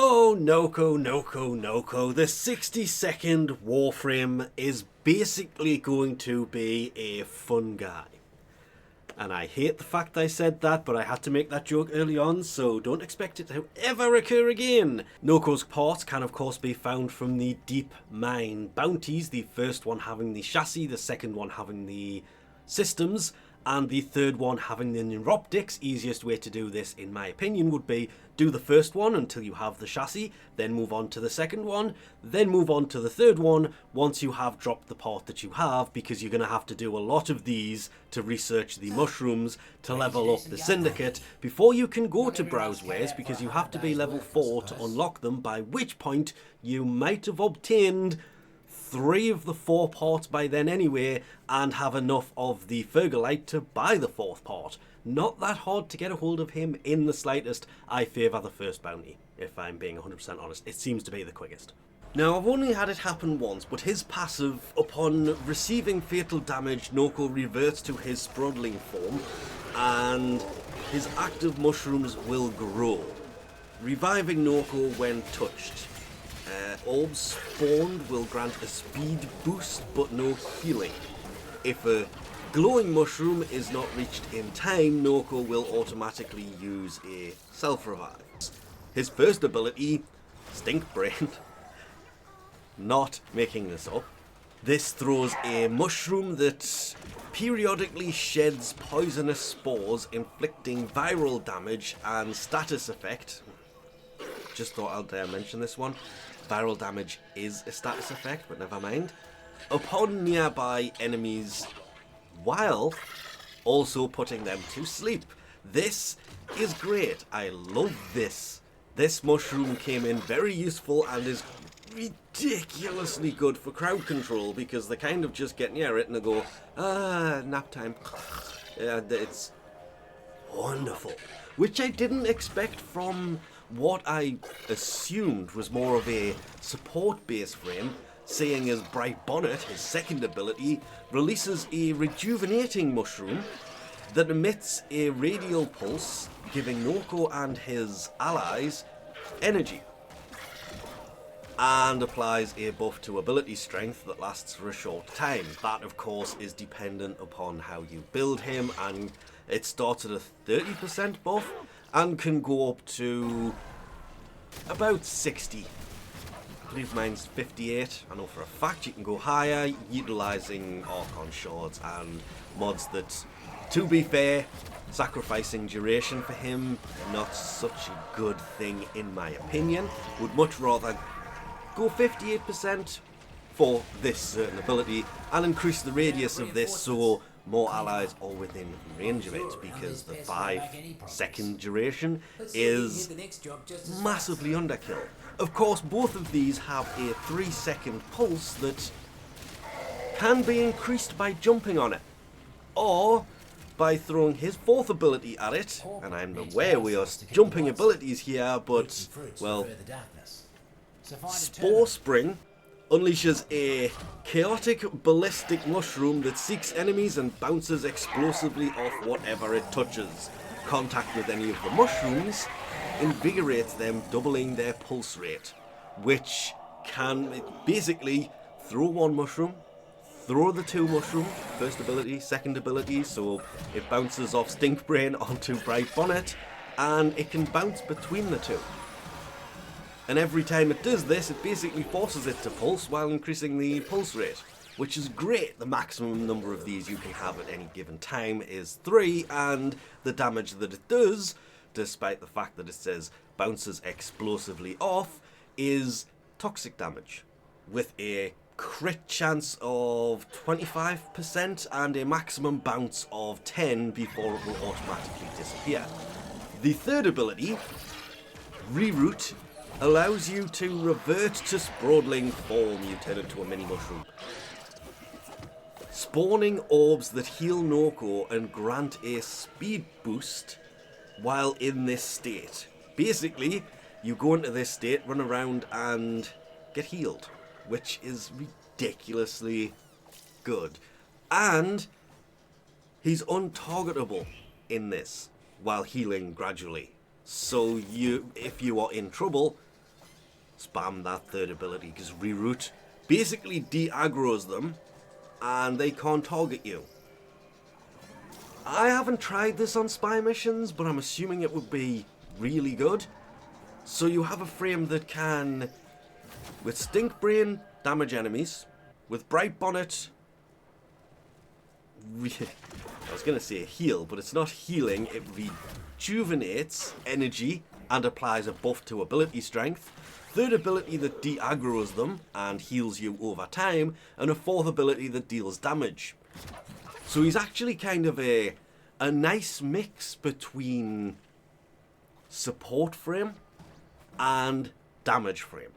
Oh, Noko. The 60-second Warframe is basically going to be a fun guy. And I hate the fact I said that, but I had to make that joke early on, so don't expect it to ever occur again. Nokko's parts can of course be found from the deep mine bounties, the first one having the chassis, the second one having the systems, and the third one having the neuroptics. Easiest way to do this, in my opinion, would be do the first one until you have the chassis, then move on to the second one, then move on to the third one once you have dropped the part that you have, because you're going to have to do a lot of these to research the mushrooms to level up the syndicate before you can go to browsewares, because you have to be level 4 to unlock them, by which point you might have obtained 3 of the 4 parts by then anyway, and have enough of the Fergalite to buy the 4th part. Not that hard to get a hold of him in the slightest. I favour the first bounty, if I'm being 100% honest. It seems to be the quickest. Now, I've only had it happen once, but his passive, upon receiving fatal damage, Noko reverts to his sprawling form, and his active mushrooms will grow, reviving Noko when touched. Orbs spawned will grant a speed boost, but no healing. If a glowing mushroom is not reached in time, Noko will automatically use a self-revive. His first ability, Stink Brain, not making this up. This throws a mushroom that periodically sheds poisonous spores, inflicting viral damage and status effect. Just thought I'd mention this one. Viral damage is a status effect, but never mind. Upon nearby enemies, while also putting them to sleep. This is great. I love this. This mushroom came in very useful and is ridiculously good for crowd control, because they kind of just get near it and they go, nap time. It's wonderful. Which I didn't expect from what I assumed was more of a support-based frame, seeing as Bright Bonnet, his second ability, releases a rejuvenating mushroom that emits a radial pulse, giving Noko and his allies energy, and applies a buff to ability strength that lasts for a short time. That, of course, is dependent upon how you build him, and it starts at a 30% buff and can go up to about 60. I believe mine's 58. I know for a fact you can go higher, utilising Archon shards and mods that, to be fair, sacrificing duration for him, not such a good thing in my opinion. Would much rather go 58% for this certain ability and increase the radius of this so more allies are within range of it, because the 5-second duration is massively underkill. Of course, both of these have a 3-second pulse that can be increased by jumping on it, or by throwing his 4th ability at it. And I'm aware we are jumping abilities here, but, well, Fourspring unleashes a chaotic ballistic mushroom that seeks enemies and bounces explosively off whatever it touches. Contact with any of the mushrooms invigorates them, doubling their pulse rate, which can basically throw 1 mushroom, throw the 2 mushroom, first ability, second ability, so it bounces off Stink Brain onto Bright Bonnet, and it can bounce between the 2. And every time it does this, it basically forces it to pulse while increasing the pulse rate, which is great. The maximum number of these you can have at any given time is 3, and the damage that it does, despite the fact that it says bounces explosively off, is toxic damage, with a crit chance of 25% and a maximum bounce of 10 before it will automatically disappear. The third ability, Reroute, allows you to revert to sprawling form. You turn into a mini mushroom, spawning orbs that heal Noko and grant a speed boost while in this state. Basically, you go into this state, run around and get healed, which is ridiculously good. And he's untargetable in this while healing gradually. So if you are in trouble, spam that third ability, because reroute basically de-aggroes them and they can't target you. I haven't tried this on spy missions, but I'm assuming it would be really good. So you have a frame that can, with Stink Brain, damage enemies, with Bright Bonnet, I was going to say heal, but it's not healing, it rejuvenates energy and applies a buff to ability strength. Third ability that de-aggroes them and heals you over time, and a fourth ability that deals damage. So he's actually kind of a nice mix between support frame and damage frame,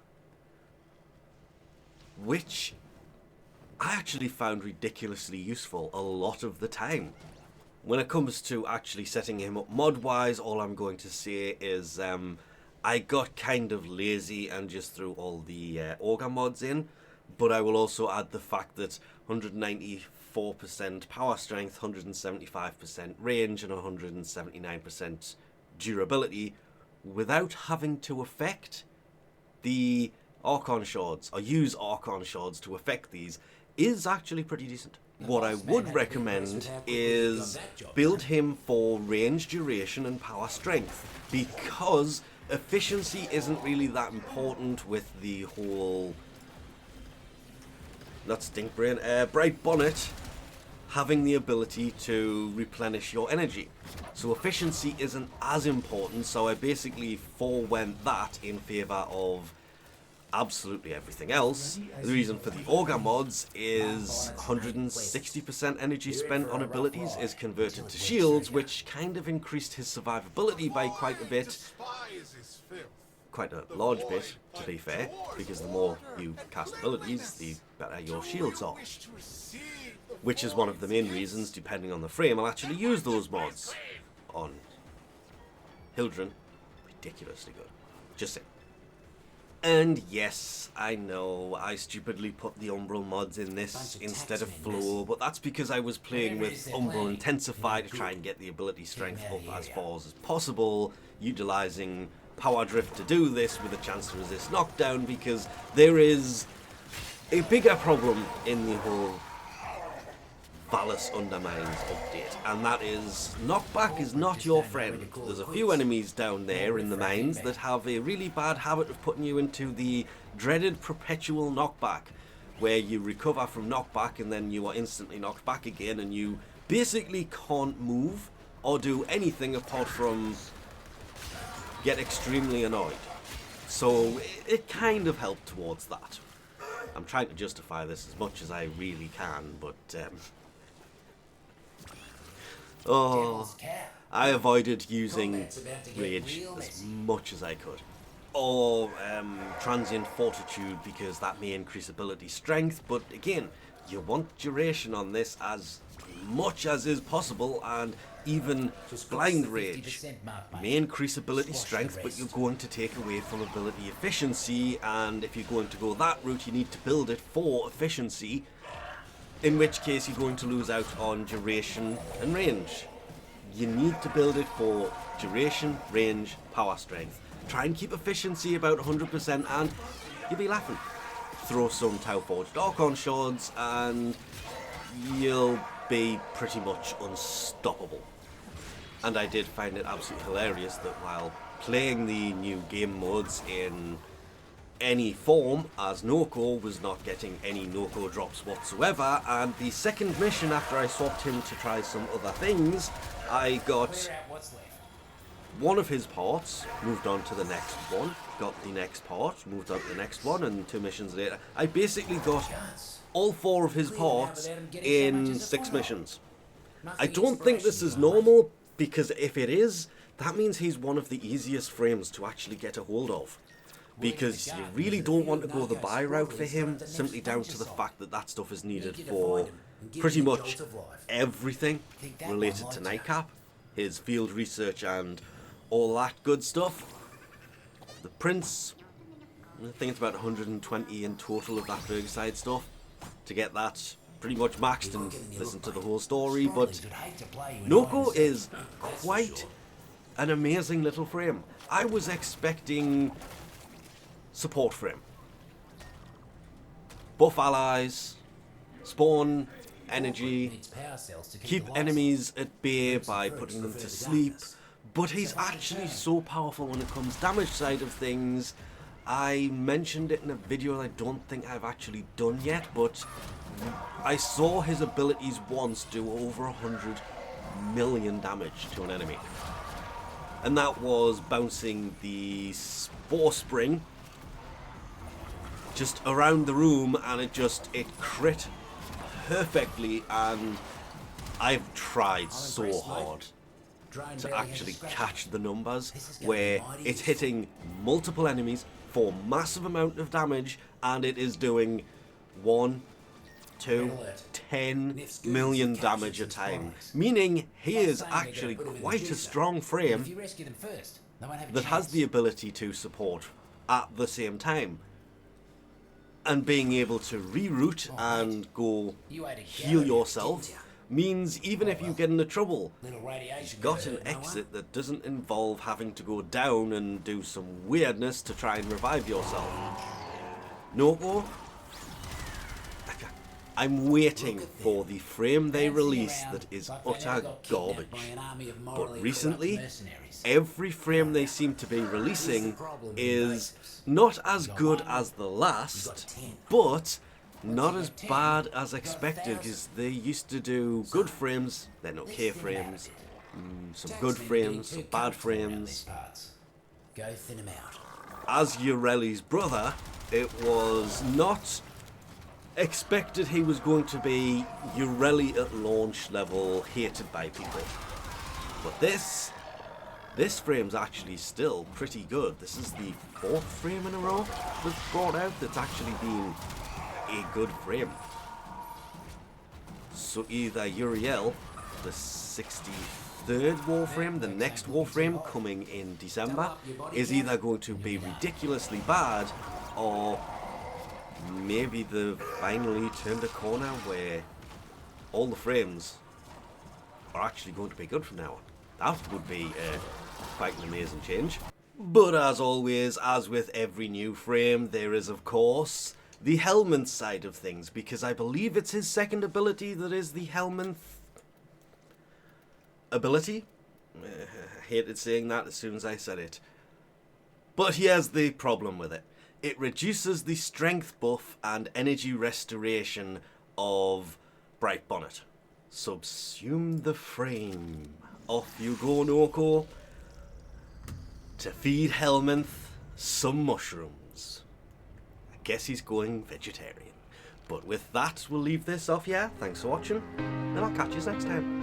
which I actually found ridiculously useful a lot of the time. When it comes to actually setting him up mod-wise, all I'm going to say is I got kind of lazy and just threw all the Ogre mods in, but I will also add the fact that 194% power strength, 175% range, and 179% durability without having to affect the Archon Shards, or use Archon Shards to affect these, is actually pretty decent. What I would recommend is build him for range, duration, and power strength, because efficiency isn't really that important with the whole, not Stink Brain, Bright Bonnet having the ability to replenish your energy. So efficiency isn't as important, so I basically forewent that in favour of absolutely everything else. The reason for the Ogre mods is 160% energy spent on abilities is converted to shields, which kind of increased his survivability by quite a bit. Quite a large bit, to be fair, because the more you cast abilities, the better your shields are. Which is one of the main reasons, depending on the frame, I'll actually use those mods on Hildren. Ridiculously good. Just saying. And yes, I know, I stupidly put the Umbral mods in this instead of Flow, but that's because I was playing with Umbral Intensify to try and get the ability strength up as far as possible, utilising Power Drift to do this with a chance to resist knockdown, because there is a bigger problem in the whole Valis Undermines update, and that is knockback is not your friend. There's a few enemies down there in the mines that have a really bad habit of putting you into the dreaded perpetual knockback, where you recover from knockback and then you are instantly knocked back again, and you basically can't move or do anything apart from get extremely annoyed. So it kind of helped towards that. I'm trying to justify this as much as I really can, but I avoided using Rage as much as I could. Or Transient Fortitude, because that may increase ability strength, but again, you want duration on this as much as is possible, and even Blind Rage may increase ability strength, but you're going to take away from ability efficiency, and if you're going to go that route, you need to build it for efficiency, in which case you're going to lose out on duration and range. You need to build it for duration, range, power strength. Try and keep efficiency about 100% and you'll be laughing. Throw some Tau Forged Archon Shards and you'll be pretty much unstoppable. And I did find it absolutely hilarious that while playing the new game modes in any form, as Noco was not getting any Noco drops whatsoever, and the second mission after I swapped him to try some other things, I got one of his parts, moved on to the next one, got the next part, moved on to the next one, and 2 missions later, I basically got all 4 of his parts in 6 missions. I don't think this is normal, because if it is, that means he's one of the easiest frames to actually get a hold of. Because you really don't want to go the buy route for him, simply down to the fact that that stuff is needed for pretty much everything related to Nightcap, his field research and all that good stuff. The Prince, I think it's about 120 in total of that Bergside stuff to get that pretty much maxed and listen to the whole story, but Noco is quite an amazing little frame. I was expecting support frame. Buff allies, spawn energy, keep enemies at bay by putting them to sleep, but he's actually so powerful when it comes damage side of things. I mentioned it in a video that I don't think I've actually done yet, but I saw his abilities once do over 100 million damage to an enemy. And that was bouncing the Fourspring just around the room, and it crit perfectly, and I've tried so hard to actually catch the numbers where it's hitting multiple enemies for massive amount of damage, and it is doing 1, 2, 10 million damage a time, meaning he is actually quite a strong frame that has the ability to support at the same time. And being able to reroute and go heal yourself means even if you get into trouble, you've got an exit that doesn't involve having to go down and do some weirdness to try and revive yourself. Noco, I'm waiting for the frame they release that is utter garbage. But recently, every frame they seem to be releasing is not as good as the last, but not as bad as expected, because they used to do good frames, then okay frames, some good frames, some bad frames. As Ureli's brother, it was not expected he was going to be Ureli at launch level, hated by people. But this frame's actually still pretty good. This is the 4th frame in a row that's brought out that's actually been a good frame. So either Uriel, the 63rd Warframe, the next Warframe coming in December, is either going to be ridiculously bad, or maybe they've finally turned a corner where all the frames are actually going to be good from now on. That would be quite an amazing change. But as always, as with every new frame, there is of course the Helminth side of things, because I believe it's his second ability that is the Helminth ability. I hated saying that as soon as I said it. But here's the problem with it. It reduces the strength buff and energy restoration of Bright Bonnet. Subsume the frame. Off you go, Noco, to feed Helminth some mushrooms. I guess he's going vegetarian. But with that, we'll leave this off here. Thanks for watching, and I'll catch you next time.